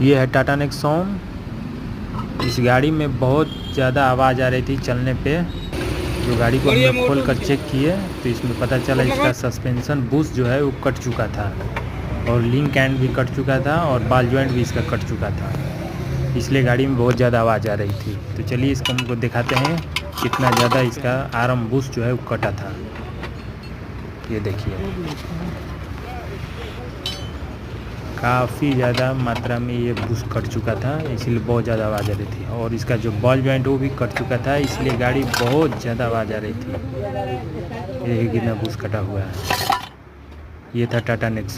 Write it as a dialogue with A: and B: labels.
A: ये है टाटा नेक्सॉन। इस गाड़ी में बहुत ज़्यादा आवाज़ आ रही थी चलने पे। जो गाड़ी को हमने खोल कर चेक किए तो इसमें पता चला इसका सस्पेंशन बुश जो है वो कट चुका था और लिंक एंड भी कट चुका था और बॉल जॉइंट भी इसका कट चुका था, इसलिए गाड़ी में बहुत ज़्यादा आवाज़ आ रही थी। तो चलिए इसको हमको दिखाते हैं कितना ज़्यादा इसका आर्म बुश जो है वो कटा था। ये देखिए काफ़ी ज़्यादा मात्रा में ये बुश कट चुका था, इसलिए बहुत ज़्यादा आवाज़ आ रही थी। और इसका जो बॉल जॉइंट वो भी कट चुका था, इसलिए गाड़ी बहुत ज़्यादा आवाज़ आ रही थी। ये कितना बुश कटा हुआ है। ये था टाटा नेक्सॉन।